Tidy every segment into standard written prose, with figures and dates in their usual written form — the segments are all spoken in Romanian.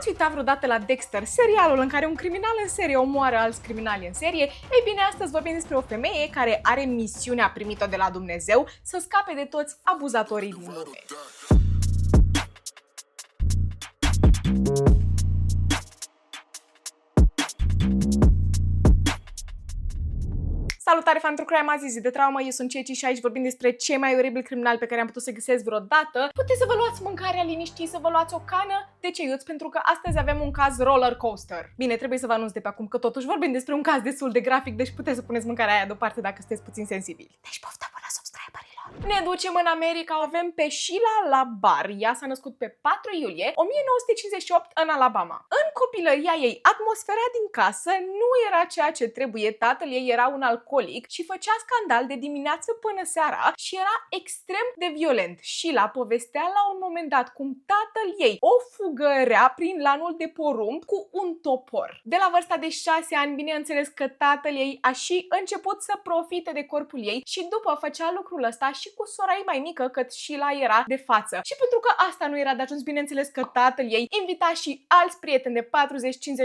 V-ați uitat vreodată la Dexter, serialul în care un criminal în serie omoară alți criminali în serie? Ei bine, astăzi vorbim despre o femeie care are misiunea primită de la Dumnezeu să scape de toți abuzatorii din lume. Salutare, fan True Crime, azi zi de traumă, eu sunt Ceci și aici vorbim despre cei mai oribili criminali pe care am putut să găsesc vreodată. Puteți să vă luați mâncarea liniștit, să vă luați o cană de ceiuți, pentru că astăzi avem un caz roller coaster. Bine, trebuie să vă anunț de pe acum că totuși vorbim despre un caz destul de grafic, deci puteți să puneți mâncarea aia deoparte dacă sunteți puțin sensibili. Deci poftă bună, subscriberilor! Ne ducem în America, o avem pe Sheila LaBar. Ea s-a născut pe 4 iulie 1958 în Alabama. În copilăria ei, atmosfera din casă nu era ceea ce trebuie. Tatăl ei era un alcoolic și făcea scandal de dimineață până seara și era extrem de violent. Sheila povestea la un moment dat cum tatăl ei o fugărea prin lanul de porumb cu un topor. De la vârsta de 6 ani, bineînțeles că tatăl ei a și început să profite de corpul ei și după făcea lucrul ăsta și cu sora ei mai mică, că Sheila era de față. Și pentru că asta nu era de ajuns, bineînțeles că tatăl ei invita și alți prieteni de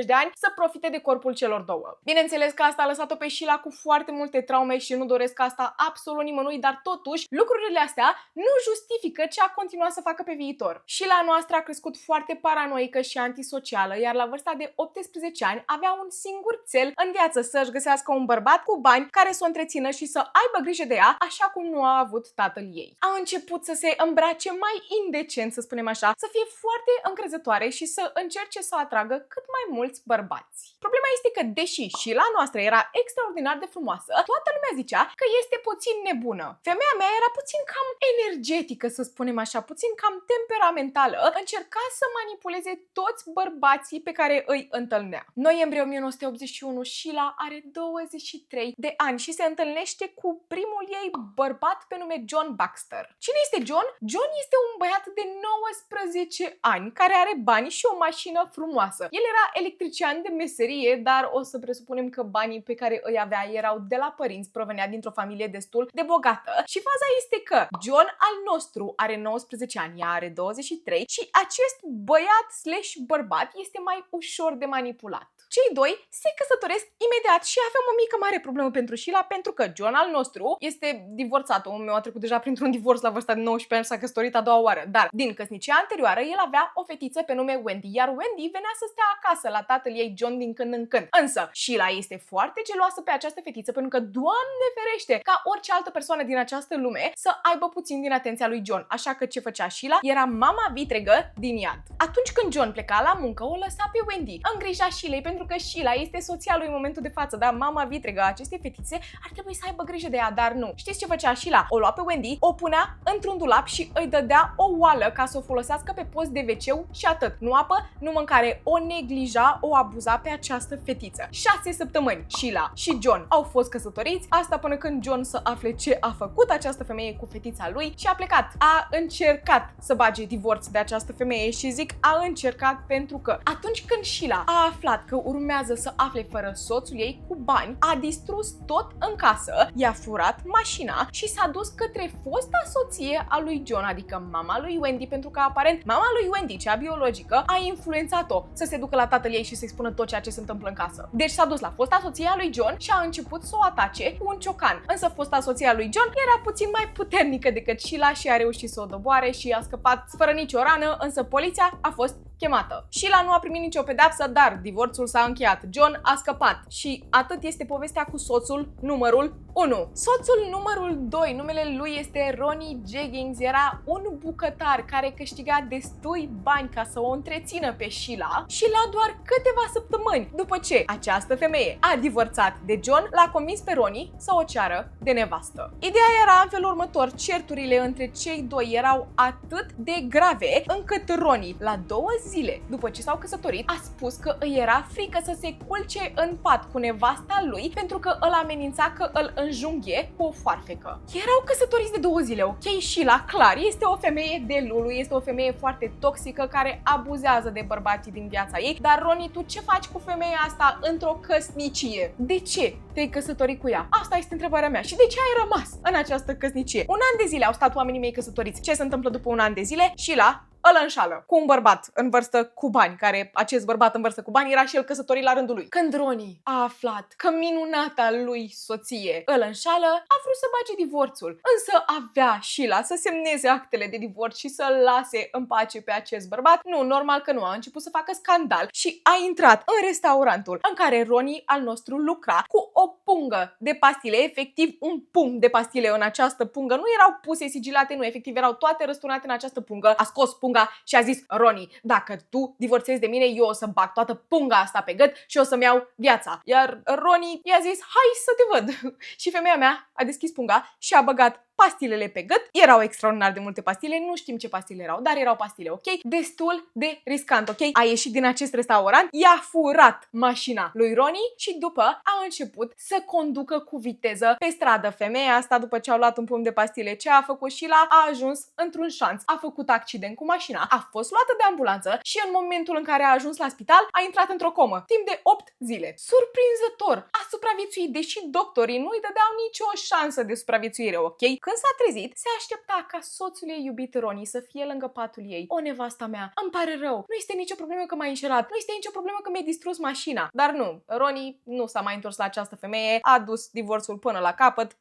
40-50 de ani să profite de corpul celor două. Bineînțeles că asta a lăsat-o pe Sheila cu foarte multe traume și nu doresc asta absolut nimănui, dar totuși lucrurile astea nu justifică ce a continuat să facă pe viitor. Sheila noastră a crescut foarte paranoică și antisocială, iar la vârsta de 18 ani avea un singur cel în viață: să-și găsească un bărbat cu bani care să o întrețină și să aibă grijă de ea, așa cum nu a avut tatăl ei. A început să se îmbrace mai indecent, să spunem așa, să fie foarte încrezătoare și să încerce să atragă cât mai mulți bărbați. Problema este că, deși Sheila noastră era extraordinar de frumoasă, toată lumea zicea că este puțin nebună. Femeia mea era puțin cam energetică, să spunem așa, puțin cam temperamentală, încerca să manipuleze toți bărbații pe care îi întâlnea. Noiembrie 1981, Sheila are 23 de ani și se întâlnește cu primul ei bărbat pe nume John Baxter. Cine este John? John este un băiat de 19 ani care are bani și o mașină frumoasă. El era electrician de meserie, dar o să presupunem că banii pe care îi avea erau de la părinți, provenea dintr-o familie destul de bogată. Și faza este că John al nostru are 19 ani, ea are 23 și acest băiat slash bărbat este mai ușor de manipulat. Cei doi se căsătoresc imediat și avem o mică mare problemă pentru Sheila, pentru că John al nostru este divorțat. Omul meu a trecut deja printr-un divorț la vârsta de 19 ani, s-a căsătorit a doua oară, dar din căsnicia anterioară el avea o fetiță pe nume Wendy, iar Wendy venea să stea acasă la tatăl ei John din când în când. Însă Sheila este foarte geloasă pe această fetiță pentru că, Doamne ferește, ca orice altă persoană din această lume, să aibă puțin din atenția lui John. Așa că ce făcea Sheila? Era mama vitregă din iad. Atunci când John pleca la muncă, o lăsa pe Wendy în grija Sheilei, pentru că Sheila este soția lui în momentul de față, dar mama vitregă a acestei fetițe ar trebui să aibă grijă de ea, dar nu. Știți ce făcea Sheila? O lua pe Wendy, o punea într-un dulap și îi dădea o oală ca să o folosească pe post de WC și atât. Nu apă, nu mâncare. O neglija, o abuza pe această fetiță. 6 săptămâni Sheila și John au fost căsătoriți, asta până când John să afle ce a făcut această femeie cu fetița lui și a plecat. A încercat să bage divorț de această femeie și zic a încercat pentru că atunci când Sheila a aflat că urmează să afle fără soțul ei cu bani, a distrus tot în casă, i-a furat mașina și s-a dus către fosta soție a lui John, adică mama lui Wendy, pentru că aparent mama lui Wendy, cea biologică, a influențat-o să se ducă la tatăl ei și să-i spună tot ceea ce se întâmplă în casă. Deci s-a dus la fosta soție a lui John și a început să o atace cu un ciocan. Însă fosta soție a lui John era puțin mai puternică decât Sheila și a reușit să o doboare și a scăpat fără nicio rană, însă poliția a fost chemată. Sheila nu a primit nicio pedeapsă, dar divorțul s-a încheiat. John a scăpat și atât este povestea cu soțul numărul 1. Soțul numărul 2, numele lui este Ronnie Jeggings, era un bucătar care câștiga destui bani ca să o întrețină pe Sheila și la doar câteva săptămâni după ce această femeie a divorțat de John, l-a convins pe Ronnie să o ceară de nevastă. Ideea era în felul următor: certurile între cei doi erau atât de grave încât Ronnie, la 2 zile după ce s-au căsătorit, a spus că îi era frică să se culce în pat cu nevasta lui pentru că îl amenința că îl înjunghe cu o foarfecă. Erau căsătoriți de 2 zile, ok? Sheila, clar, este o femeie de lulu, este o femeie foarte toxică care abuzează de bărbații din viața ei, dar Ronnie, tu ce faci cu femeia asta într-o căsnicie? De ce te-ai căsătorit cu ea? Asta este întrebarea mea. Și de ce ai rămas în această căsnicie? Un an de zile au stat oamenii mei căsătoriți. Ce se întâmplă după un an de zile? Sheila ăla înșală cu un bărbat în vârstă cu bani, care acest bărbat în vârstă cu bani era și el căsătorit la rândul lui. Când Ronnie a aflat că minunata lui soție îl înșală, a vrut să bage divorțul. Însă avea Sheila să semneze actele de divorț și să-l lase în pace pe acest bărbat. Nu, normal că nu, a început să facă scandal și a intrat în restaurantul în care Ronnie al nostru lucra cu o pungă de pastile, efectiv un pumn de pastile în această pungă. Nu erau puse sigilate, nu, efectiv erau toate răsturnate în această pungă. A scos punga și a zis: Ronnie, dacă tu divorțezi de mine, eu o să bag toată punga asta pe gât și o să-mi iau viața. Iar Ronnie i-a zis: hai să te văd. Și femeia mea a deschis punga și a băgat pastilele pe gât. Erau extraordinar de multe pastile, nu știm ce pastile erau, dar erau pastile, ok? Destul de riscant, ok? A ieșit din acest restaurant, i-a furat mașina lui Ronnie și după a început să conducă cu viteză pe stradă. Femeia asta, după ce a luat un pumn de pastile, ce a făcut Sheila? A ajuns într-un șanț, a făcut accident cu mașina, a fost luată de ambulanță și în momentul în care a ajuns la spital a intrat într-o comă, timp de 8 zile. Surprinzător, a supraviețuit, deși doctorii nu-i dădeau nicio șansă de supraviețuire, ok? Când s-a trezit, se aștepta ca soțul ei iubit Ronnie să fie lângă patul ei. O, nevasta mea, îmi pare rău, nu este nicio problemă că m-ai înșelat, nu este nicio problemă că mi-ai distrus mașina. Dar nu, Ronnie nu s-a mai întors la această femeie, a dus divorțul până la capăt.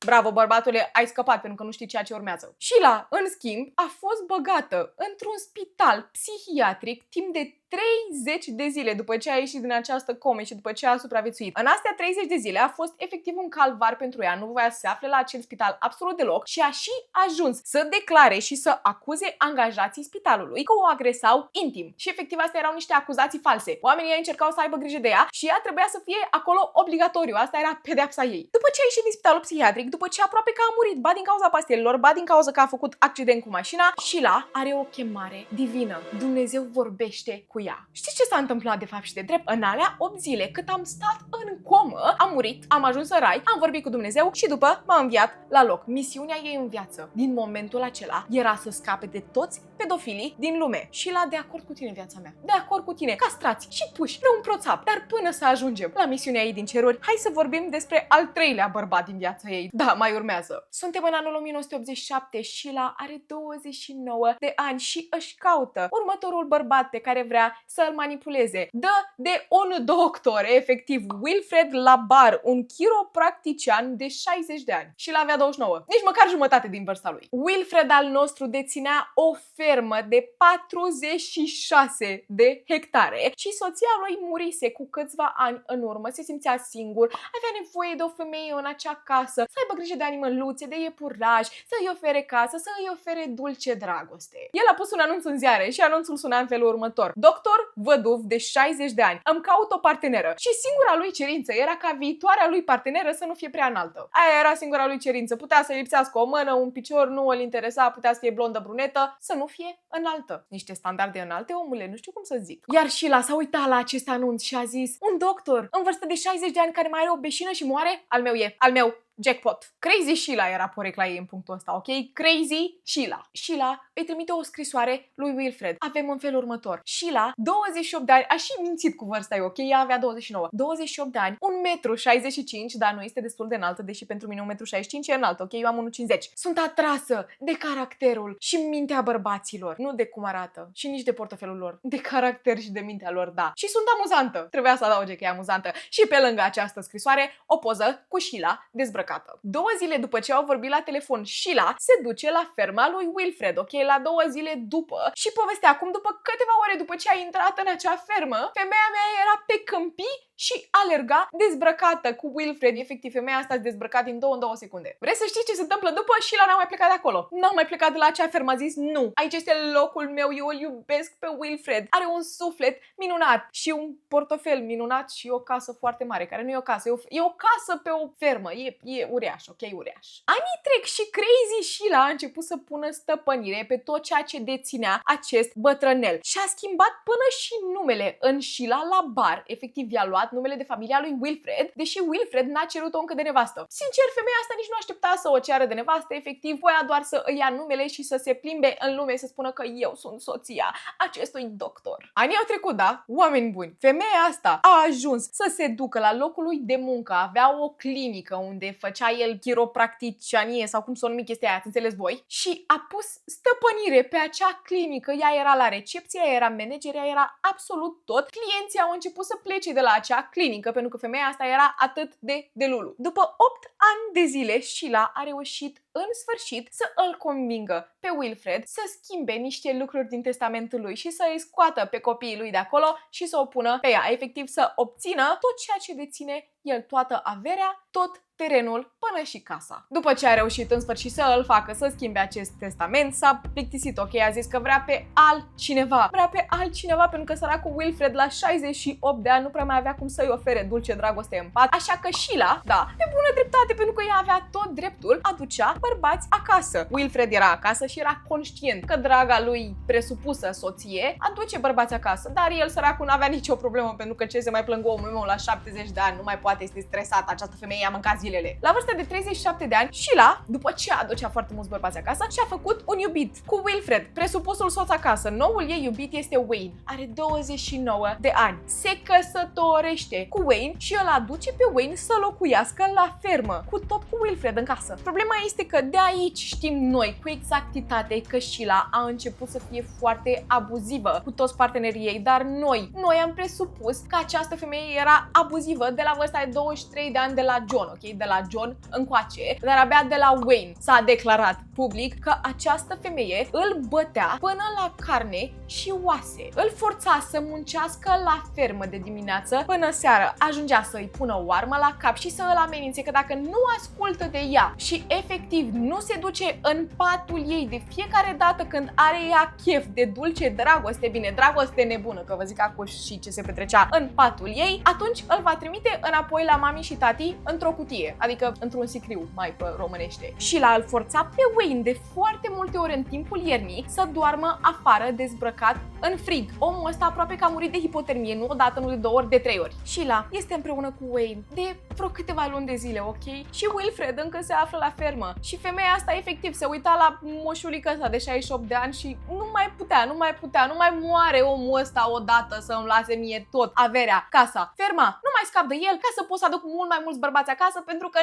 Bravo, bărbatule, ai scăpat pentru că nu știi ceea ce urmează. Sheila, în schimb, a fost băgată într-un spital psihiatric timp de 30 de zile după ce a ieșit din această comă și după ce a supraviețuit. În astea 30 de zile a fost efectiv un calvar pentru ea, nu voia să se afle la acel spital absolut deloc și a și ajuns să declare și să acuze angajații spitalului că o agresau intim. Și efectiv astea erau niște acuzații false. Oamenii ei încercau să aibă grijă de ea și ea trebuia să fie acolo obligatoriu. Asta era pedeapsa ei. După ce a ieșit din spitalul psihiatric, după ce aproape că a murit, ba din cauza pastelelor, ba din cauza că a făcut accident cu mașina, Sheila are o chemare divină. Dumnezeu vorbește cu ea. Știți ce s-a întâmplat de fapt și de drept? În alea 8 zile cât am stat în comă, am murit, am ajuns în rai, am vorbit cu Dumnezeu și după m-a înviat la loc. Misiunea ei în viață, din momentul acela, era să scape de toți pedofilii din lume. Sheila, de acord cu tine, viața mea. De acord cu tine. Castrați și puși pe un proțap. Dar până să ajungem la misiunea ei din ceruri, hai să vorbim despre al treilea bărbat din viața ei. Da, mai urmează. Suntem în anul 1987, Sheila are 29 de ani și își caută următorul bărbat pe care vrea să-l manipuleze. Dă de un doctor, efectiv, Wilfred Labar, un chiropractician de 60 de ani. Sheila avea 29, nici măcar jumătate din vârsta lui. Wilfred al nostru deținea o fermă de 46 de hectare și soția lui murise cu câțiva ani în urmă, se simțea singur, avea nevoie de o femeie în acea casă, să aibă grijă de animăluțe, de iepurași, să îi ofere casă, să îi ofere dulce dragoste. El a pus un anunț în ziare și anunțul suna în felul următor: doctor văduv de 60 de ani, îmi caut o parteneră. Și singura lui cerință era ca viitoarea lui parteneră să nu fie prea înaltă. Aia era singura lui cerință. Putea să lipsească o mână, un picior, nu îl interesa, putea să fie blondă, brunetă, să nu fie înaltă. Niște standarde înalte, omule, nu știu cum să zic. Iar Sheila s-a uitat la acest anunț și a zis: un doctor în vârstă de 60 de ani care mai are o beșină și moare? Al meu e, al meu. Jackpot. Crazy Sheila era porecla ei în punctul ăsta, ok? Crazy Sheila. Sheila îi trimite o scrisoare lui Wilfred. Avem în felul următor: Sheila, 28 de ani, a și mințit cu vârsta ei, ok? Ea avea 29. 28 de ani, 1,65 m, dar nu este destul de înaltă, deși pentru mine 1,65 m e înaltă, ok? Eu am 1,50 m. Sunt atrasă de caracterul și mintea bărbaților. Nu de cum arată și nici de portofelul lor. De caracter și de mintea lor, da. Și sunt amuzantă. Trebuia să adauge că e amuzantă. Și pe lângă această scrisoare, o poză cu Sheila dezbrăcată. 2 zile după ce au vorbit la telefon, Sheila se duce la ferma lui Wilfred, ok? La 2 zile după și povestea acum, după câteva ore după ce a intrat în acea fermă, femeia mea era pe câmpii și alerga dezbrăcată cu Wilfred. Efectiv, femeia asta se dezbrăca din 2 în 2 secunde. Vreți să știți ce se întâmplă după? Sheila n-a mai plecat de acolo. N-a mai plecat de la acea fermă. A zis: nu, aici este locul meu, eu îl iubesc pe Wilfred. Are un suflet minunat și un portofel minunat și o casă foarte mare, care nu e o casă, e o casă pe o fermă. E uriaș, ok? Uriaș. Anii trec și Crazy Sheila a început să pună stăpânire pe tot ceea ce deținea acest bătrânel și a schimbat până și numele în Sheila Labar. Efectiv, i-a luat luat numele de familia lui Wilfred, deși Wilfred n-a cerut-o încă de nevastă. Sincer, femeia asta nici nu aștepta să o ceară de nevastă, efectiv voia doar să îi ia numele și să se plimbe în lume să spună că eu sunt soția acestui doctor. Anii au trecut, da? Oameni buni. Femeia asta a ajuns să se ducă la locul lui de muncă, avea o clinică unde făcea el chiropracticianie sau cum să o numi chestia aia, înțeles voi? Și a pus stăpânire pe acea clinică, ea era la recepție, ea era manager, ea era absolut tot. Clienții au început să plece de la acea clinică pentru că femeia asta era atât de lulu. După 8 ani de zile, Sheila a reușit în sfârșit să îl convingă pe Wilfred să schimbe niște lucruri din testamentul lui și să îi scoată pe copiii lui de acolo și să o pună pe ea, efectiv să obțină tot ceea ce deține el, toată averea, tot terenul până și casa. După ce a reușit în sfârșit să îl facă să schimbe acest testament, s-a plictisit, ok, a zis că vrea pe altcineva. Vrea pe altcineva pentru că săracul Wilfred la 68 de ani nu prea mai avea cum să-i ofere dulce dragoste în pat, așa că Sheila, da, pe bună dreptate, pentru că ea avea tot dreptul, aducea bărbați acasă. Wilfred era acasă și era conștient că draga lui presupusă soție aduce bărbați acasă, dar el săracul nu avea nicio problemă pentru că ce se mai plâng omul meu la 70 de ani, nu mai poate, este stresat, această femeie a mâncat zilele. La vârsta de 37 de ani, Sheila, după ce aducea foarte mulți bărbați acasă, și-a făcut un iubit cu Wilfred, presupusul soț acasă. Noul ei iubit este Wayne, are 29 de ani, se căsătorește cu Wayne și îl aduce pe Wayne să locuiască la fermă, cu tot cu Wilfred în casă. Problema este că de aici știm noi cu exactitate că Sheila a început să fie foarte abuzivă cu toți partenerii ei, dar noi am presupus că această femeie era abuzivă de la vârsta de 23 de ani de la John, ok? De la John încoace, dar abia de la Wayne s-a declarat public că această femeie îl bătea până la carne și oase. Îl forța să muncească la fermă de dimineață până seară. Ajungea să-i pună o armă la cap și să îl amenințe că dacă nu ascultă de ea și efectiv nu se duce în patul ei de fiecare dată când are ea chef de dulce dragoste, bine, dragoste nebună, că vă zic acum și ce se petrecea în patul ei, atunci îl va trimite înapoi la mami și tati într-o cutie, adică într-un sicriu, mai pe românește. Și îl forța pe Wayne de foarte multe ori în timpul iernii să doarmă afară dezbrăcat în frig. Omul ăsta aproape că a murit de hipotermie, nu odată, nu de 2 ori, de 3 ori. Sheila este împreună cu Wayne de vreo câteva luni de zile, ok? Și Wilfred încă se află la fermă. Și femeia asta efectiv se uita la moșulică ăsta de 68 de ani și nu mai moare omul ăsta odată să îmi lase mie tot averea, casa, ferma, nu mai scap de el ca să pot să aduc mult mai mulți bărbați acasă pentru că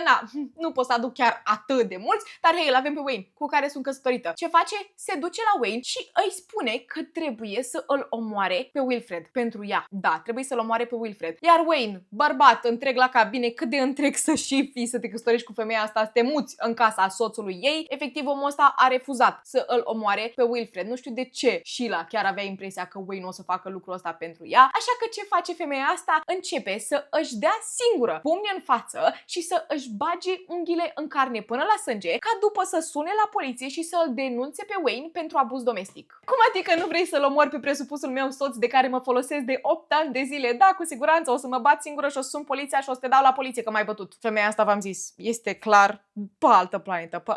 nu pot să aduc chiar atât de mulți, dar hei, îl avem pe Wayne, cu care sunt căsătorită. Ce face? Se duce la Wayne și îi spune că trebuie să îl omoare pe Wilfred pentru ea. Da, trebuie să-l omoare pe Wilfred. Iar Wayne, bărbat întreg la cap, bine, cât de întreg să și fii să te căsătorești cu femeia asta, să te muți în casa soțului ei, efectiv omul ăsta a refuzat să îl omoare pe Wilfred. Nu știu de ce Sheila chiar avea impresia că Wayne o să facă lucrul ăsta pentru ea, așa că ce face femeia asta? Începe să își dea singură pumni în față și să își bage unghiile în carne până la sânge, ca după să sune la poliție și să îl denunțe pe Wayne pentru abuz domestic. Cum adică nu vrei să-l omori pe presupusul meu soț de care mă folosesc de 8 ani de zile? Da, cu siguranță o să mă bat singură și o să sun poliția și o să te dau la poliție că m-ai bătut. Femeia asta, v-am zis, este clar pe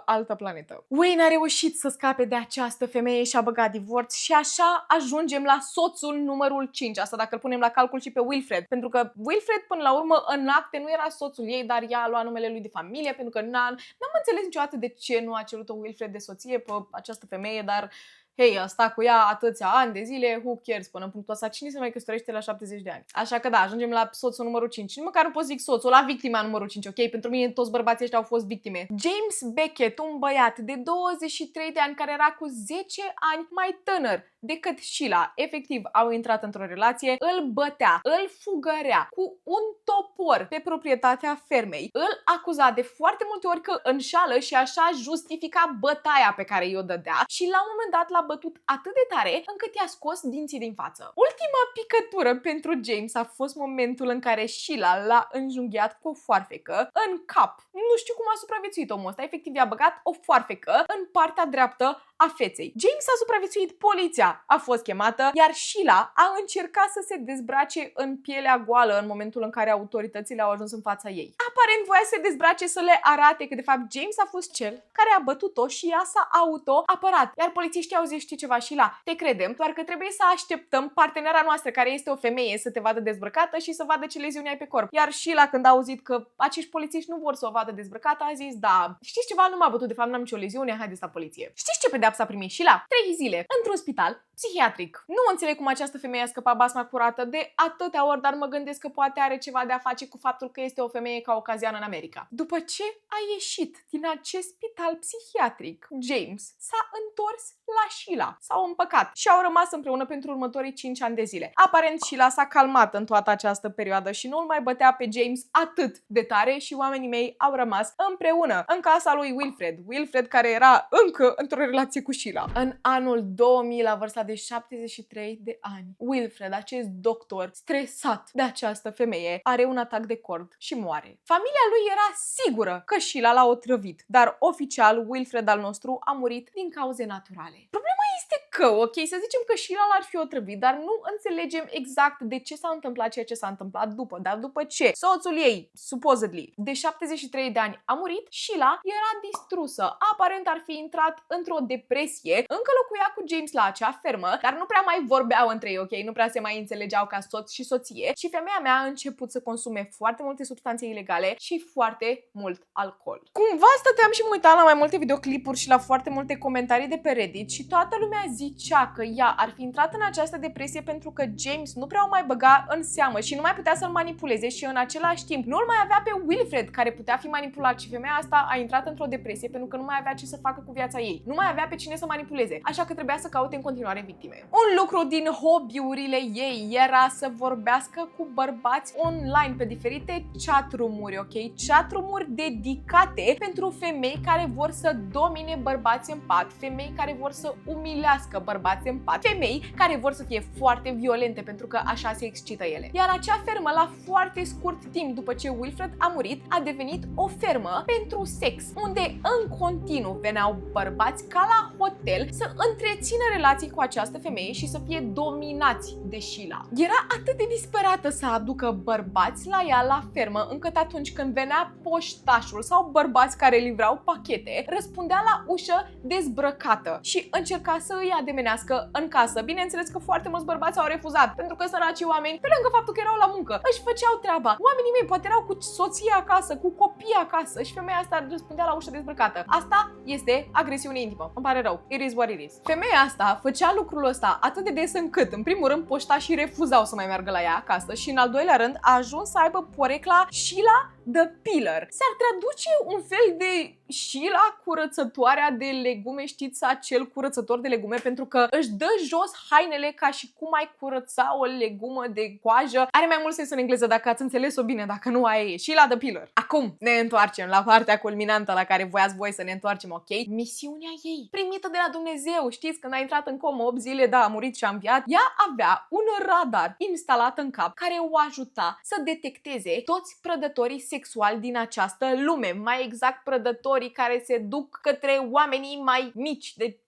altă planetă. Wayne a reușit să scape de această femeie și a băgat divorț și așa ajungem la soțul numărul 5. Asta dacă îl punem la calcul și pe Wilfred, pentru că Wilfred până la urmă în acte nu era soțul ei, dar ea a luat numele lui de familie pentru că n-am înțeles niciodată de ce nu a cerut-o Wilfred de soție pe această femeie, dar hei, a stat cu ea atâția ani de zile, who cares, până în punctul ăsta, cine se mai căsătorește la 70 de ani? Așa că da, ajungem la soțul numărul 5. Nici măcar nu pot zic soțul, la victima numărul 5, ok? Pentru mine toți bărbații ăștia au fost victime. James Beckett, un băiat de 23 de ani care era cu 10 ani mai tânăr decât Sheila. Efectiv, au intrat într-o relație, îl bătea, îl fugărea cu un topor pe proprietatea fermei, îl acuza de foarte multe ori că înșală și așa justifica bătaia pe care i-o dădea și la un moment dat l-a bătut atât de tare încât i-a scos dinții din față. Ultima picătură pentru James a fost momentul în care Sheila l-a înjunghiat cu o foarfecă în cap. Nu știu cum a supraviețuit omul ăsta, efectiv i-a băgat o foarfecă în partea dreaptă a feței. James a supraviețuit, poliția a fost chemată, iar Sheila a încercat să se dezbrace în pielea goală în momentul în care autoritățile au ajuns în fața ei. Aparent voia să se dezbrace să le arate că de fapt James a fost cel care a bătut-o și ea s-a auto-apărat. Iar polițiștii au zis, știi ceva, Sheila, te credem, doar că trebuie să așteptăm partenera noastră, care este o femeie, să te vadă dezbrăcată și să vadă ce leziuni ai pe corp. Iar Sheila, când a auzit că acești polițiști nu vor să o vadă dezbrăcată, a zis, da, știți ceva, nu m-a bătut, de fapt n-am nicio leziune, haideți la poliție. Știți ce pedeapsă a primit Sheila? 3 zile într-un spital psihiatric. Nu înțeleg cum această femeie a scăpat basma curată de atâtea ori, dar mă gândesc că poate are ceva de a face cu faptul că este o femeie caucaziană în America. După ce a ieșit din acest spital psihiatric, James s-a întors la Sheila. S-au împăcat și au rămas împreună pentru următorii 5 ani de zile. Aparent Sheila s-a calmat în toată această perioadă și nu-l mai bătea pe James atât de tare și oamenii mei au rămas împreună în casa lui Wilfred. Wilfred care era încă într-o relație cu Sheila. În anul 2000, la vârsta de 73 de ani, Wilfred, acest doctor stresat de această femeie, are un atac de cord și moare. Familia lui era sigură că Sheila l-a otrăvit, dar oficial Wilfred al nostru a murit din cauze naturale. Problema este că, ok, să zicem că Sheila l-ar fi otrăvit, dar nu înțelegem exact de ce s-a întâmplat ceea ce s-a întâmplat după. Dar după ce soțul ei, supposedly, de 73 de ani a murit, Sheila era distrusă. Aparent ar fi intrat într-o depresie, încă locuia cu James la acea fermă, dar nu prea mai vorbeau între ei, ok? Nu prea se mai înțelegeau ca soț și soție și femeia mea a început să consume foarte multe substanțe ilegale și foarte mult alcool. Cumva stăteam și mă uitam la mai multe videoclipuri și la foarte multe comentarii de pe Reddit și toată lumea zicea că ea ar fi intrat în această depresie pentru că James nu prea o mai băga în seamă și nu mai putea să-l manipuleze și în același timp nu-l mai avea pe Wilfred care putea fi manipulat și femeia asta a intrat într-o depresie pentru că nu mai avea ce să facă cu viața ei. Nu mai avea pe cine să manipuleze, așa că trebuia să caute în continuare victime. Un lucru din hobby-urile ei era să vorbească cu bărbați online pe diferite chatroom-uri, ok? Chatroom-uri dedicate pentru femei care vor să domine bărbați în pat, femei care vor să umilească bărbați în pat, femei care vor să fie foarte violente pentru că așa se excită ele. Iar acea fermă, la foarte scurt timp după ce Wilfred a murit, a devenit o fermă pentru sex, unde în continuu veneau bărbați ca la hotel să întrețină relații cu această femeie și să fie dominați de Sheila. Era atât de disperată să aducă bărbați la ea la fermă, încât atunci când venea poștașul sau bărbați care livrau pachete, răspundea la ușă dezbrăcată și încerca să îi ademenească în casă. Bineînțeles că foarte mulți bărbați au refuzat, pentru că săracii oameni, pe lângă faptul că erau la muncă, își făceau treaba. Oamenii mei poate erau cu soția acasă, cu copii acasă și femeia asta răspundea la ușă dezbrăcată. Asta este agresiune intimă. Îmi pare rău. It is what it is. Femeia asta făcea lucrul ăsta atât de des încât, în primul rând, poștașii refuzau să mai meargă la ea acasă și, în al doilea rând, a ajuns să aibă porecla Sheila the Pillar. S-ar traduce un fel de Sheila curățătoarea de legume, știți, acel curățător de legume, pentru că își dă jos hainele ca și cum ai curăța o legumă de coajă. Are mai mult sens în engleză dacă ați înțeles-o bine, dacă nu aia e. Sheila the Pillar. Acum ne întoarcem la partea culminantă la care voiați voi să ne întoarcem, ok? Misiunea ei, primită de la Dumnezeu. Știți, când a intrat în comă 8 zile, da, a murit și a înviat, ea avea un radar instalat în cap care o ajuta să detecteze toți prădătorii sexuali din această lume, mai exact prădătorii care se duc către oamenii mai mici, de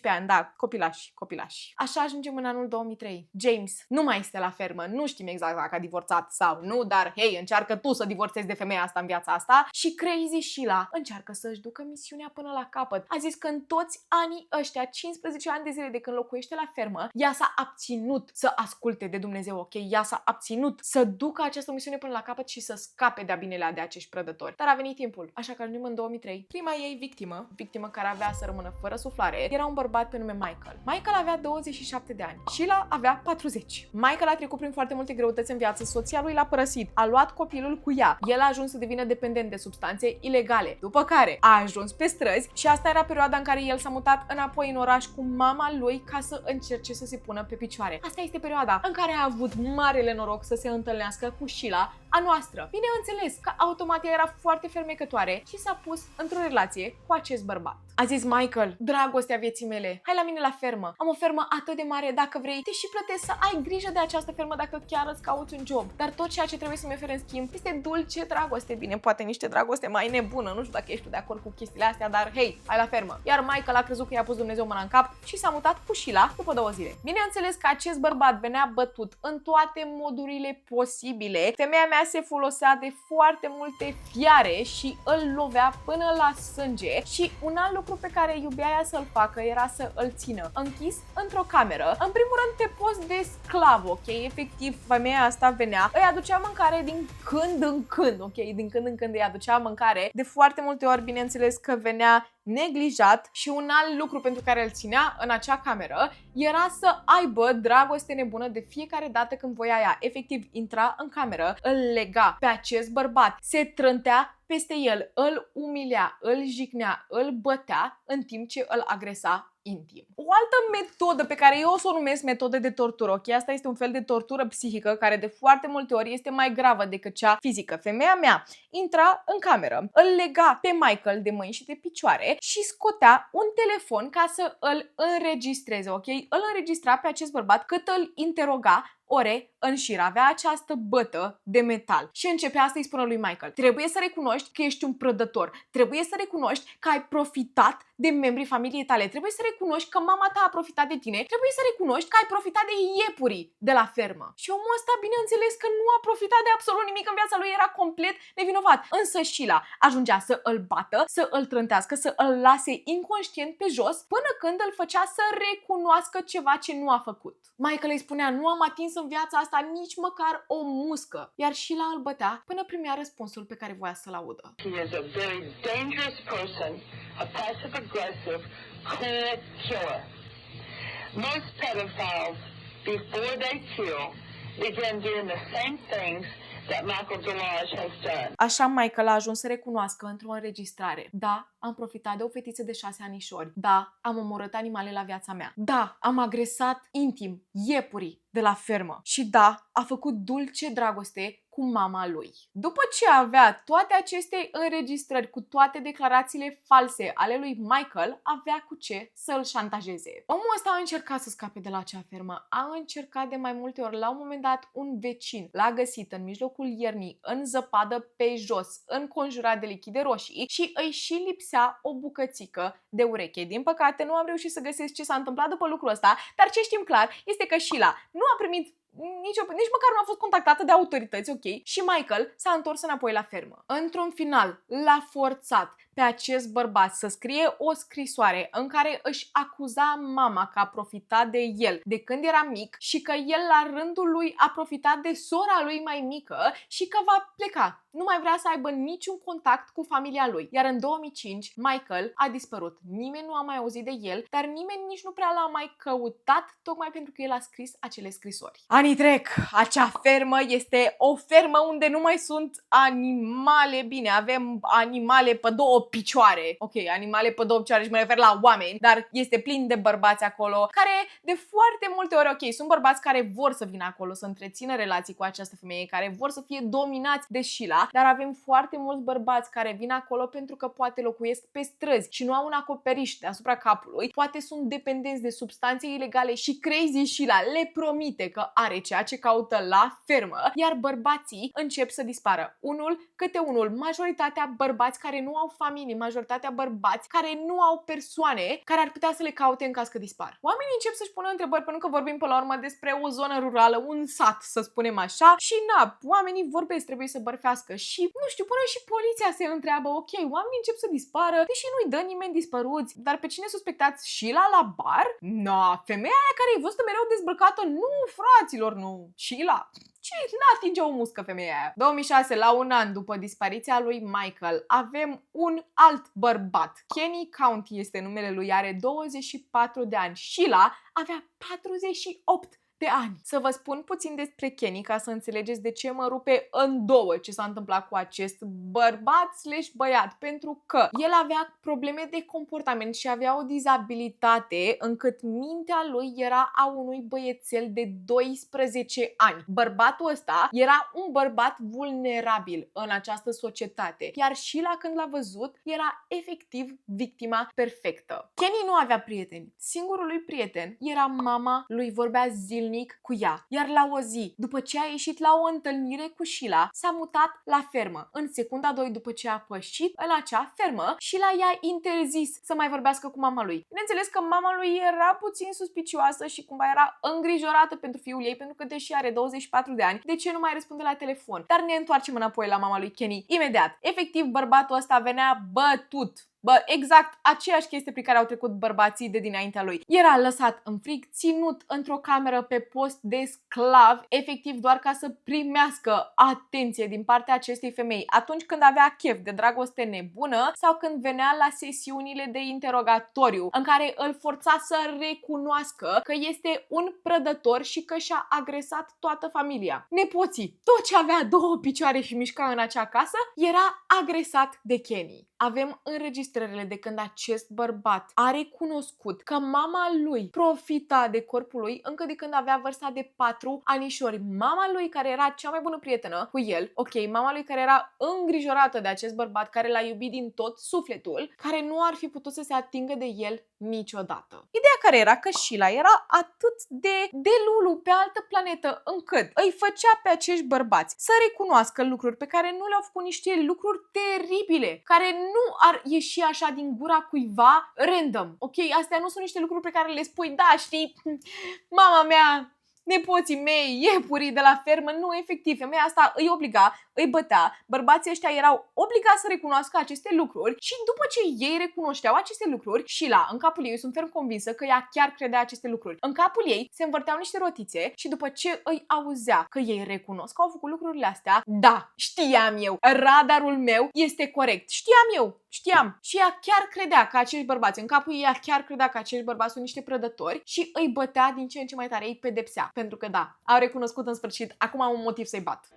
14-15 ani, da, copilași. Așa ajungem în anul 2003. James nu mai este la fermă, nu știm exact dacă a divorțat sau nu, dar hei, încearcă tu să divorțezi de femeia asta în viața asta și Crazy Sheila încearcă să-și ducă misiunea până la capăt. A zis că în toți anii ăștia, 15 ani de zile de când locuiește la fermă, ea s-a abținut să asculte de Dumnezeu, ok? Ea s-a abținut să ducă această misiune până la capăt și să scape de-a binelea de acești prădători. Dar a venit timpul, așa că ajungem în 2003. Prima ei victimă care avea să rămână fără suflare, era un bărbat pe nume Michael. Michael avea 27 de ani. Sheila avea 40. Michael a trecut prin foarte multe greutăți în viață. Soția lui l-a părăsit. A luat copilul cu ea. El a ajuns să devină dependent de substanțe ilegale. După care a ajuns pe străzi și asta era perioada în care el s-a mutat înapoi în oraș cu mama lui ca să încerce să se pună pe picioare. Asta este perioada în care a avut marele noroc să se întâlnească cu Sheila, a noastră. Bineînțeles că automat ea era foarte fermecătoare și s-a pus într-o relație cu acest bărbat. A zis Michael, dragostea vieții mele, hai la mine la fermă. Am o fermă atât de mare, dacă vrei, te și plătesc să ai grijă de această fermă dacă chiar îți cauți un job. Dar tot ceea ce trebuie să-mi oferi în schimb este dulce dragoste. Bine, poate niște dragoste mai nebună, nu știu dacă ești de acord cu chestiile astea, dar hei, hai la fermă. Iar Michael a crezut că i-a pus Dumnezeu mâna în cap și s-a mutat cu Sheila după 2 zile. Bineînțeles că acest bărbat venea bătut în toate modurile posibile. Femeia mea se folosea de foarte multe fiare și îl lovea până la sânge. Și un alt lucru pe care iubea ea să-l facă era să îl țină închis într-o cameră. În primul rând pe post de sclav, ok? Efectiv, femeia asta venea, îi aducea mâncare din când în când, ok? Din când în când îi aducea mâncare. De foarte multe ori, bineînțeles că venea neglijat și un alt lucru pentru care îl ținea în acea cameră era să aibă dragoste nebună de fiecare dată când voia ea. Efectiv, intra în cameră, îl lega pe acest bărbat, se trântea peste el, îl umilea, îl jignea, îl bătea în timp ce îl agresa intim. O altă metodă pe care eu o să o numesc metodă de tortură, ok? Asta este un fel de tortură psihică care de foarte multe ori este mai gravă decât cea fizică. Femeia mea intra în cameră, îl lega pe Michael de mâini și de picioare și scotea un telefon ca să îl înregistreze, ok? Îl înregistra pe acest bărbat cât îl interoga ore în șir, avea această bătă de metal și începea să-i spună lui Michael: trebuie să recunoști că ești un prădător, trebuie să recunoști că ai profitat de membrii familiei tale, trebuie să recunoști că mama ta a profitat de tine, trebuie să recunoști că ai profitat de iepurii de la fermă. Și omul ăsta, bineînțeles că nu a profitat de absolut nimic în viața lui, era complet nevinovat. Însă Sheila ajungea să îl bată, să îl trântească, să îl lase inconștient pe jos, până când îl făcea să recunoască ceva ce nu a făcut. Michael îi spunea: nu am atins în viața asta nici măcar o muscă, iar Sheila îl bătea până primea răspunsul pe care voia să-l audă. He is a very dangerous person, a passive-aggressive, cold killer. Most pedophiles, before they kill, begin doing the same things that Michael Delage has done. Așa Michael a ajuns să recunoască într-o înregistrare: da, am profitat de o fetiță de 6 anișori. Da, am omorât animale la viața mea. Da, am agresat intim iepurii de la fermă. Și da, a făcut dulce dragoste cu mama lui. După ce avea toate aceste înregistrări cu toate declarațiile false ale lui Michael, avea cu ce să îl șantajeze. Omul ăsta a încercat să scape de la acea fermă. A încercat de mai multe ori. La un moment dat, un vecin l-a găsit în mijlocul iernii, în zăpadă pe jos, înconjurat de lichide roșii și îi și lipsea o bucățică de ureche. Din păcate, nu am reușit să găsesc ce s-a întâmplat după lucrul ăsta, dar ce știm clar este că Sheila nu a primit nici măcar nu a fost contactată de autorități, ok? Și Michael s-a întors înapoi la fermă. Într-un final, l-a forțat pe acest bărbat să scrie o scrisoare în care își acuza mama că a profitat de el de când era mic și că el la rândul lui a profitat de sora lui mai mică și că va pleca. Nu mai vrea să aibă niciun contact cu familia lui. Iar în 2005, Michael a dispărut. Nimeni nu a mai auzit de el, dar nimeni nici nu prea l-a mai căutat, tocmai pentru că el a scris acele scrisori. Anii trec. Acea fermă este o fermă unde nu mai sunt animale. Bine, avem animale pe 2 picioare. Ok, animale pe 2 picioare și mă refer la oameni, dar este plin de bărbați acolo care de foarte multe ori, ok, sunt bărbați care vor să vină acolo să întrețină relații cu această femeie, care vor să fie dominați de Sheila, dar avem foarte mulți bărbați care vin acolo pentru că poate locuiesc pe străzi și nu au un acoperiș deasupra capului, poate sunt dependenți de substanțe ilegale și Crazy Sheila le promite că are ceea ce caută la fermă, iar bărbații încep să dispară. Unul câte unul, majoritatea bărbați care nu au familii, majoritatea bărbați care nu au persoane care ar putea să le caute în caz că dispar. Oamenii încep să-și pună întrebări pentru că vorbim până la urmă despre o zonă rurală, un sat, să spunem așa, și oamenii vorbesc, trebuie să bărfească și, nu știu, până și poliția se întreabă: ok, oamenii încep să dispară, deși nu-i dă nimeni dispăruți, dar pe cine suspectați? Sheila la bar? Femeia aia care e văzută mereu dezbrăcată? Nu, fraților, nu. Sheila? Ce? N-atinge o muscă femeia aia. 2006, la un an după dispariția lui Michael, avem un alt bărbat. Kenny County este numele lui, are 24 de ani. Sheila avea 48 de ani. Să vă spun puțin despre Kenny ca să înțelegeți de ce mă rupe în două ce s-a întâmplat cu acest bărbat/băiat, pentru că el avea probleme de comportament și avea o dizabilitate încât mintea lui era a unui băiețel de 12 ani. Bărbatul ăsta era un bărbat vulnerabil în această societate, iar Sheila când l-a văzut era efectiv victima perfectă. Kenny nu avea prieteni. Singurul lui prieten era mama lui, vorbea zilnic cu ea. Iar la o zi, după ce a ieșit la o întâlnire cu Sheila, s-a mutat la fermă. În secunda 2 după ce a pășit în acea fermă, Sheila i-a interzis să mai vorbească cu mama lui. Bineînțeles că mama lui era puțin suspicioasă și cumva era îngrijorată pentru fiul ei, pentru că deși are 24 de ani, de ce nu mai răspunde la telefon? Dar ne întoarcem înapoi la mama lui Kenny imediat. Efectiv, bărbatul ăsta venea bătut. Exact aceeași chestie prin care au trecut bărbații de dinaintea lui. Era lăsat în frig, ținut într-o cameră pe post de sclav, efectiv doar ca să primească atenție din partea acestei femei atunci când avea chef de dragoste nebună sau când venea la sesiunile de interogatoriu în care îl forța să recunoască că este un prădător și că și-a agresat toată familia. Nepoții, tot ce avea două picioare și mișca în acea casă, era agresat de Kenny. Avem înregistrările de când acest bărbat a recunoscut că mama lui profita de corpul lui încă de când avea vârsta de 4 anișori. Mama lui, care era cea mai bună prietenă cu el, mama lui care era îngrijorată de acest bărbat, care l-a iubit din tot sufletul, care nu ar fi putut să se atingă de el niciodată. Ideea care era că Sheila era atât de lulu pe altă planetă încât îi făcea pe acești bărbați să recunoască lucruri pe care nu le-au făcut, niște lucruri teribile, care nu ar ieși așa din gura cuiva random. Astea nu sunt niște lucruri pe care le spui, da, știi, mama mea, nepoții mei, iepurii de la fermă. Nu, efectiv, femeia asta îi obliga, îi bătea, bărbații ăștia erau obligați să recunoască aceste lucruri și după ce ei recunoșteau aceste lucruri, Sheila, în capul ei, eu sunt ferm convinsă că ea chiar credea aceste lucruri. În capul ei se învârteau niște rotițe și după ce îi auzea că ei recunosc că au făcut lucrurile astea, da, știam eu, radarul meu este corect, știam. Și ea chiar credea că acești bărbați, în capul ei, ea chiar credea că acești bărbați sunt niște prădători și îi bătea din ce în ce mai tare, îi pedepsea. Pentru că da, au recunoscut în sfârșit, acum am un motiv să-i bat.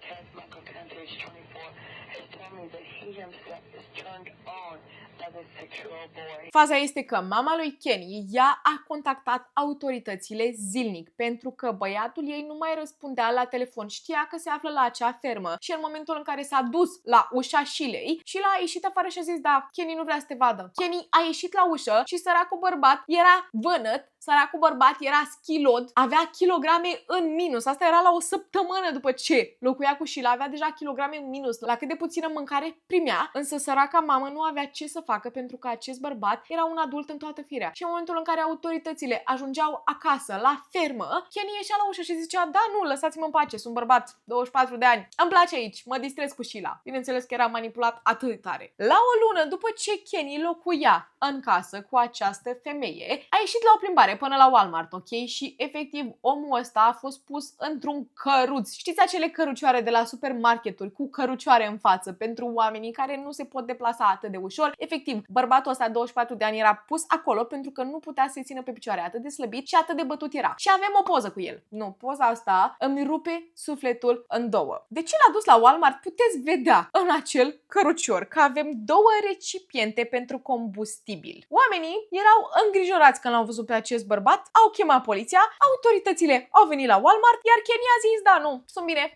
Faza este că mama lui Kenny ea a contactat autoritățile zilnic pentru că băiatul ei nu mai răspundea la telefon, știa că se află la acea fermă și în momentul în care s-a dus la ușa Sheilei, Sheila a ieșit afară și a zis, da, Kenny nu vrea să te vadă. Kenny a ieșit la ușă și săracul bărbat era vânăt, săracul bărbat era schilod, avea kilograme în minus. Asta era la o săptămână după ce locuia cu Sheila, avea deja kilograme în minus la cât de puțină mâncare primea, însă săraca mamă nu avea ce să facă pentru că acest bărbat era un adult în toată firea. Și în momentul în care autoritățile ajungeau acasă, la fermă, Kenny ieșea la ușă și zicea, da, nu, lăsați-mă în pace, sunt bărbat, 24 de ani, îmi place aici, mă distrez cu Sheila. Bineînțeles că era manipulat atât de tare. La o lună după ce Kenny locuia în casă cu această femeie, a ieșit la o plimbare până la Walmart, și efectiv omul ăsta a fost pus într-un căruț. Știți acele cărucioare de la supermarketuri cu cărucioare în față pentru oamenii care nu se pot deplasa atât de ușor? Efectiv, bărbatul ăsta, 24 de ani, era pus acolo pentru că nu putea să-i țină pe picioare, atât de slăbit și atât de bătut era. Și avem o poză cu el. Nu, poza asta îmi rupe sufletul în două. De ce l-a dus la Walmart? Puteți vedea în acel cărucior că avem două recipiente pentru combustibil. Oamenii erau îngrijorați când l-au văzut pe acest bărbat, au chemat poliția, autoritățile au venit la Walmart, iar Kenny a zis, da, nu,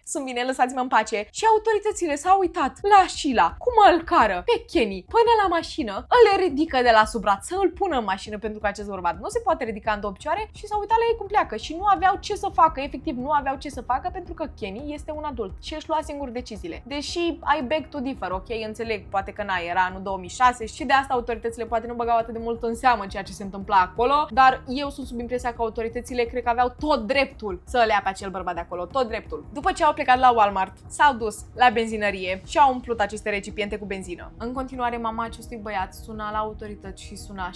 sunt bine, lăsați-mă în pace. Și autoritățile s-au uitat la Sheila, cum îl cară pe Kenny până la mașină, îl ridică de la sub braț să îl pună în mașină pentru că acest bărbat nu se poate ridica în două picioare și s-au uitat la ei cum pleacă și nu aveau ce să facă, efectiv nu aveau ce să facă pentru că Kenny este un adult și își lua singur deciziile. Deși I beg to differ, înțeleg, poate că era anul 2006 și de asta autoritățile poate nu băgau atât de mult în seamă ceea ce se întâmpla acolo, dar eu sunt sub impresia că autoritățile cred că aveau tot dreptul să îl ia pe acel bărbat de acolo, tot dreptul. După ce au plecat la Walmart, s-au dus la benzinărie și au umplut aceste recipiente cu benzină. În continuare, mama acestui băiat suna la autorități și suna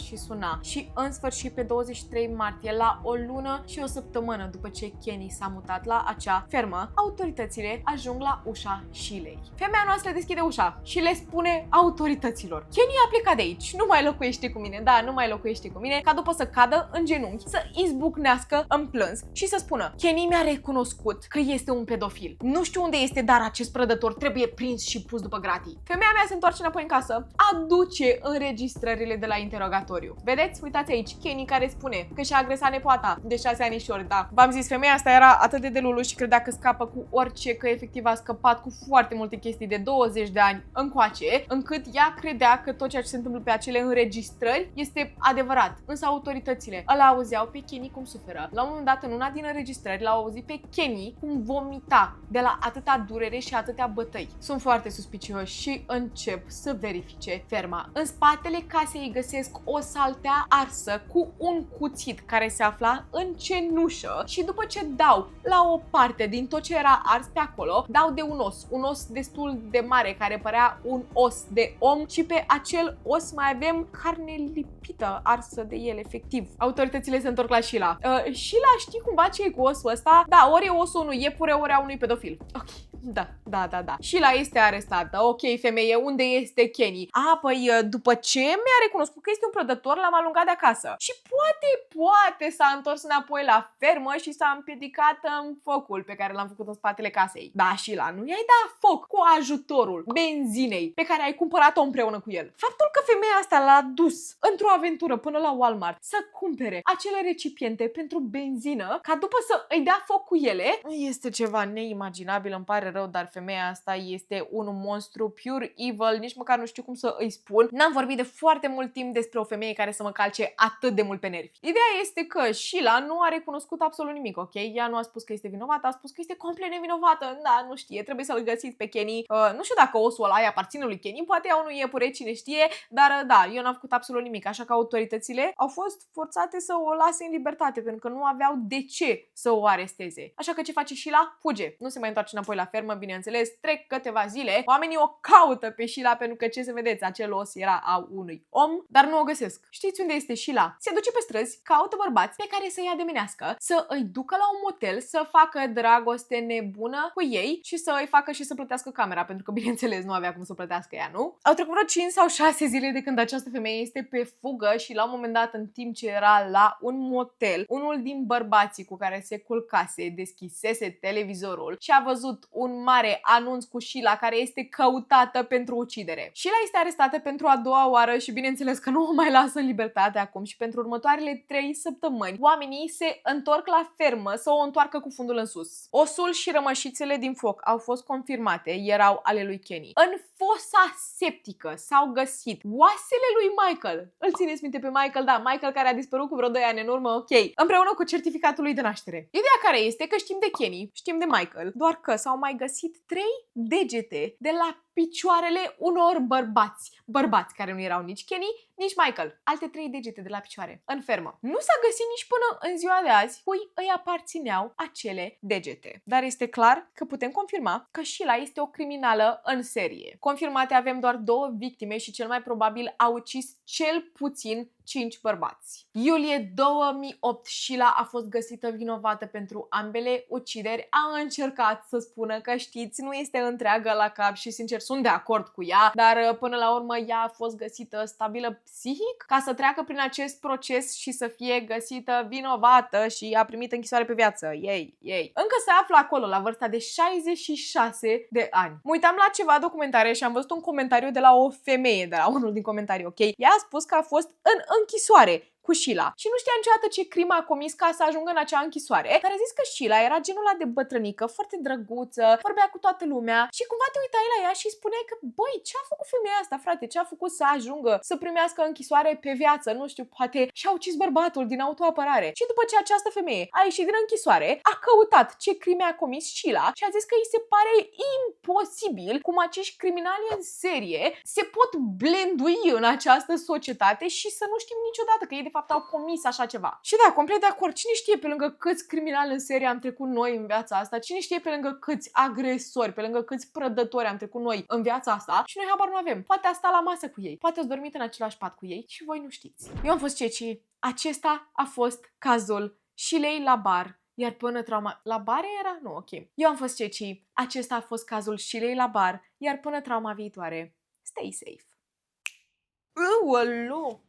și în sfârșit pe 23 martie, la o lună și o săptămână după ce Kenny s-a mutat la acea fermă, autoritățile ajung la ușa Sheilei. Femeia noastră deschide ușa și le spune autorităților: Kenny a plecat de aici, nu mai locuiește cu mine, da, nu mai locuiește cu mine, ca după să cadă în genunchi, să izbucnească în plâns și să spună: Kenny mi-a recunoscut că este un pedofil. Nu știu unde este, dar acest prădător trebuie prins și pus după gratii. Femeia mea se întoarce înapoi în casă, aduce înregistrările de la interogatoriu. Vedeți? Uitați aici, Kenny care spune că și-a agresat nepoata de 6 anișori, da. V-am zis, femeia asta era atât de delulu și credea că scapă cu orice, că efectiv a scăpat cu foarte multe chestii de 20 de ani încoace, încât ea credea că tot ceea ce se întâmplă pe acele înregistrări este adevărat. Însă autoritățile îl auzeau pe Kenny cum suferă. La un moment dat, în una din înregistrări, l-au auzit pe Kenny cum vomita de la atâta durere și atâtea bătăi. Sunt foarte suspicioși și încep să verifice ferma. În spatele casei îi găsesc o saltea arsă cu un cuțit care se afla în cenușă și după ce dau la o parte din tot ce era ars pe acolo, dau de un os destul de mare care părea un os de om și pe acel os mai avem carne lipită arsă de el, efectiv. Autoritățile se întorc la Sheila. Sheila, știi cumva ce e cu osul ăsta? Da, ori e osul unui iepure, ori a unui pedofil. Ok. Da. Sheila este arestată. Ok, femeie, unde este Kenny? Păi, după ce mi-a recunoscut că este un prădător, l-am alungat de acasă. Și poate s-a întors înapoi la fermă și s-a împiedicat în focul pe care l-am făcut în spatele casei. Da, Sheila, nu i-ai dat foc cu ajutorul benzinei pe care ai cumpărat-o împreună cu el. Faptul că femeia asta l-a dus într-o aventură până la Walmart să cumpere acele recipiente pentru benzină, ca după să îi dea foc cu ele, este ceva neimaginabil, îmi pare rău, dar femeia asta este un monstru pure evil, nici măcar nu știu cum să îi spun. N-am vorbit de foarte mult timp despre o femeie care să mă calce atât de mult pe nervi. Ideea este că Sheila nu a recunoscut absolut nimic, ok? Ea nu a spus că este vinovată, a spus că este complet nevinovată. Da, nu știe, trebuie să-l găsiți pe Kenny. Nu știu dacă osul ăla îi aparține lui Kenny, poate ea unui iepure, cine știe, dar da, eu n-am făcut absolut nimic, așa că autoritățile au fost forțate să o lase în libertate, pentru că nu aveau de ce să o aresteze. Așa că ce face Sheila? Fuge. Nu se mai întoarce înapoi la fermă, bineînțeles, trec câteva zile, oamenii o caută pe Sheila pentru că, ce să vedeți, acel os era a unui om, dar nu o găsesc. Știți unde este Sheila? Se duce pe străzi, caută bărbați pe care să-i ademenească, să îi ducă la un motel, să facă dragoste nebună cu ei și să îi facă și să plătească camera, pentru că, bineînțeles, nu avea cum să plătească ea, nu? Au trecut vreo 5 sau 6 zile de când această femeie este pe fugă și la un moment dat, în timp ce era la un motel, unul din bărbații cu care se culcase deschisese televizorul și a văzut un mare anunț cu Sheila care este căutată pentru ucidere. Sheila este arestată pentru a doua oară și bineînțeles că nu o mai lasă în libertate acum și pentru următoarele 3 săptămâni oamenii se întorc la fermă să o întoarcă cu fundul în sus. Osul și rămășițele din foc au fost confirmate, erau ale lui Kenny. În fosa septică s-au găsit oasele lui Michael. Îl țineți minte pe Michael? Da, Michael care a dispărut cu vreo 2 ani în urmă, ok. Împreună cu certificatul lui de naștere. Ideea care este că știm de Kenny, știm de Michael, doar că s-au mai găsit 3 degete de la picioarele unor bărbați care nu erau nici Kenny, nici Michael. Alte 3 degete de la picioare, în fermă. Nu s-a găsit nici până în ziua de azi cui îi aparțineau acele degete. Dar este clar că putem confirma că Sheila este o criminală în serie. Confirmate avem doar 2 victime și cel mai probabil a ucis cel puțin 5 bărbați. Iulie 2008, Sheila a fost găsită vinovată pentru ambele ucideri. A încercat să spună că, știți, nu este întreagă la cap și, sincer, sunt de acord cu ea, dar până la urmă ea a fost găsită stabilă psihic ca să treacă prin acest proces și să fie găsită vinovată și a primit închisoare pe viață. Ei. Încă se află acolo la vârsta de 66 de ani. Mă uitam la ceva documentare și am văzut un comentariu de la o femeie, de la unul din comentarii, ok? Ea a spus că a fost în închisoare cu Sheila și nu știa niciodată ce crimă a comis ca să ajungă în acea închisoare, dar a zis că Sheila era genul ăla de bătrânică, foarte drăguță, vorbea cu toată lumea și cumva te uitai la ea și spuneai că, băi, ce a făcut femeia asta, frate, ce a făcut să ajungă să primească închisoare pe viață, nu știu, poate și-a ucis bărbatul din autoapărare. Și după ce această femeie a ieșit din închisoare, a căutat ce crime a comis Sheila și a zis că îi se pare imposibil cum acești criminali în serie se pot blendui în această societate și să nu știm niciodată că ei de fapt au comis așa ceva. Și da, complet de acord. Cine știe pe lângă câți criminali în serie am trecut noi în viața asta? Cine știe pe lângă câți agresori, pe lângă câți prădători am trecut noi în viața asta? Și noi habar nu avem. Poate a stat la masă cu ei, poate ați dormit în același pat cu ei și voi nu știți. Eu am fost Ceci. Acesta a fost cazul Shilei la bar. Iar până trauma... La bar era? Nu, ok. Eu am fost Ceci. Acesta a fost cazul Shilei la bar. Iar până trauma viitoare, stay safe. Ălău!